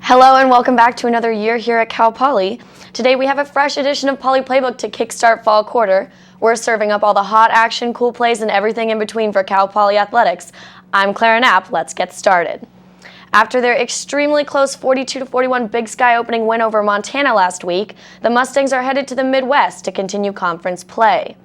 Hello and welcome back to another year here at Cal Poly. Today we have a fresh edition of Poly Playbook to kickstart fall quarter. We're serving up all the hot action, cool plays, and everything in between for Cal Poly athletics. I'm Clara Knapp. Let's get started. After their extremely close 42-41 Big Sky opening win over Montana last week, the Mustangs are headed to the Midwest to continue conference play.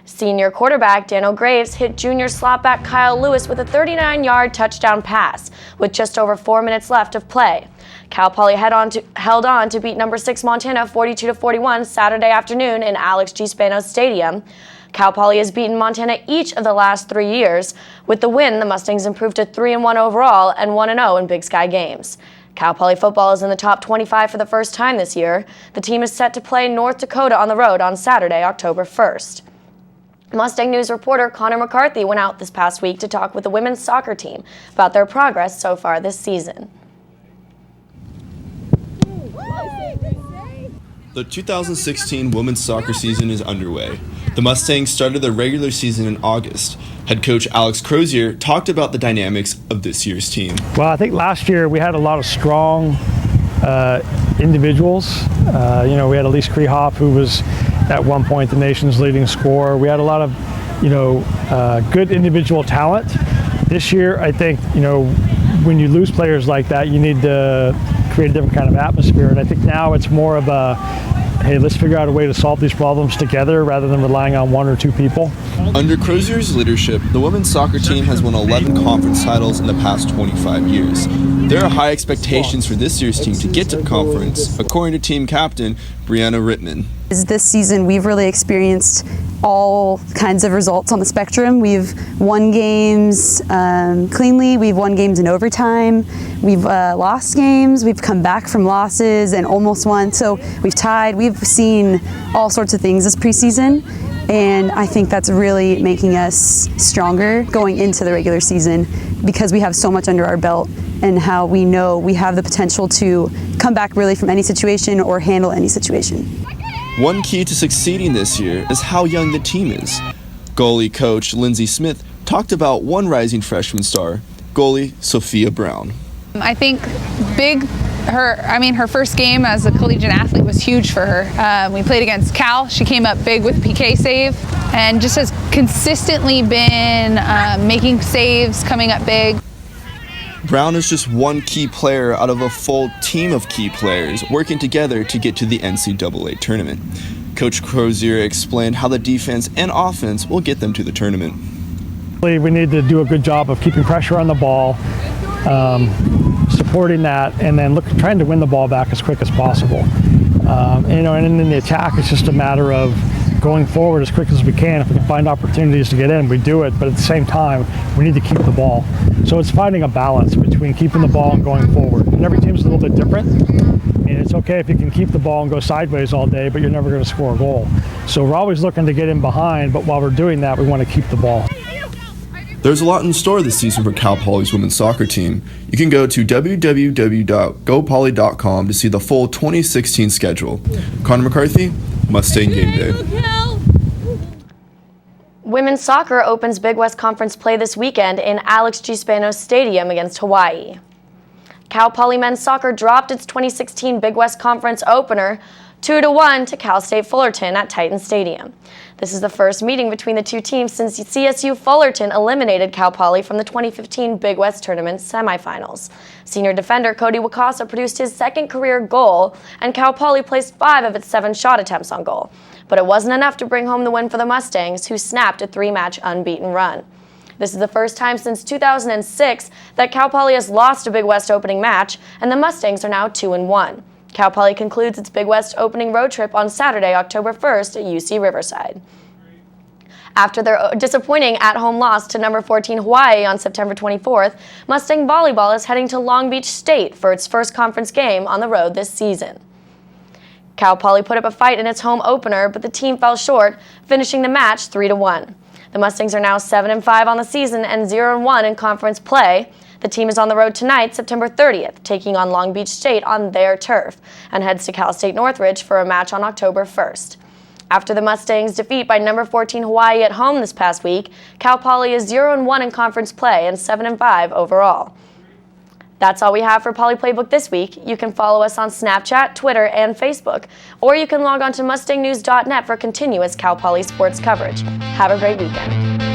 Senior quarterback Daniel Graves hit junior slotback Kyle Lewis with a 39-yard touchdown pass with just over 4 minutes left of play. Cal Poly held on to beat number 6 Montana 42-41 Saturday afternoon in Alex G. Spanos Stadium. Cal Poly has beaten Montana each of the last 3 years. With the win, the Mustangs improved to 3-1 overall and 1-0 in Big Sky games. Cal Poly football is in the top 25 for the first time this year. The team is set to play North Dakota on the road on Saturday, October 1st. Mustang News reporter Connor McCarthy went out this past week to talk with the women's soccer team about their progress so far this season. The 2016 women's soccer season is underway. The Mustangs started their regular season in August. Head coach Alex CROZIER talked about the dynamics of this year's team. Well, I think last year we had a lot of strong individuals. We had Elise Krehop, who was at one point the nation's leading scorer. We had a lot of, good individual talent. This year, I think, when you lose players like that, you need to create a different kind of atmosphere. And I think now it's more of a, hey, let's figure out a way to solve these problems together rather than relying on one or two people. Under CROZIER's leadership, the women's soccer team has won 11 conference titles in the past 25 years. There are high expectations for this year's team to get to conference, according to team captain BREANNA RITTMANN. This season, we've really experienced all kinds of results on the spectrum. We've won games cleanly, we've won games in overtime, we've lost games, we've come back from losses and almost won, so we've tied. We've seen all sorts of things this preseason, and I think that's really making us stronger going into the regular season because we have so much under our belt and how we know we have the potential to come back really from any situation or handle any situation. One key to succeeding this year is how young the team is. Goalie coach LINDSEY talked about one rising freshman star, goalie Sophia Brown. I think her first game as a collegiate athlete was huge for her. We played against Cal. She came up big with a PK save and just has consistently been making saves, coming up big. Brown is just one key player out of a full team of key players working together to get to the NCAA tournament. Coach CROZIER explained how the defense and offense will get them to the tournament. We need to do a good job of keeping pressure on the ball, supporting that, and then trying to win the ball back as quick as possible. And in the attack, it's just a matter of going forward as quick as we can. If we can find opportunities to get in, we do it, but at the same time, we need to keep the ball. So it's finding a balance between keeping the ball and going forward. And every team's a little bit different, and it's okay if you can keep the ball and go sideways all day, but you're never going to score a goal. So we're always looking to get in behind, but while we're doing that, we want to keep the ball. There's a lot in store this season for Cal Poly's women's soccer team. You can go to www.gopoly.com to see the full 2016 schedule. Connor McCarthy, Mustang Game Day. Women's soccer opens Big West Conference play this weekend in Alex G. Spanos Stadium against Hawaii. Cal Poly men's soccer dropped its 2016 Big West Conference opener 2-1 to Cal State Fullerton at Titan Stadium. This is the first meeting between the two teams since CSU Fullerton eliminated Cal Poly from the 2015 Big West Tournament semifinals. Senior defender Cody Wakasa produced his second career goal, and Cal Poly placed 5 of its 7 shot attempts on goal. But it wasn't enough to bring home the win for the Mustangs, who snapped a 3-match unbeaten run. This is the first time since 2006 that Cal Poly has lost a Big West opening match, and the Mustangs are now 2-1. Cal Poly concludes its Big West opening road trip on Saturday, October 1st at UC Riverside. After their disappointing at-home loss to number 14 Hawaii on September 24th, Mustang Volleyball is heading to Long Beach State for its first conference game on the road this season. Cal Poly put up a fight in its home opener, but the team fell short, finishing the match 3-1. The Mustangs are now 7-5 on the season and 0-1 in conference play. The team is on the road tonight, September 30th, taking on Long Beach State on their turf, and heads to Cal State Northridge for a match on October 1st. After the Mustangs' defeat by number 14 Hawaii at home this past week, Cal Poly is 0-1 in conference play and 7-5 overall. That's all we have for Poly Playbook this week. You can follow us on Snapchat, Twitter, and Facebook, or you can log on to mustangnews.net for continuous Cal Poly sports coverage. Have a great weekend.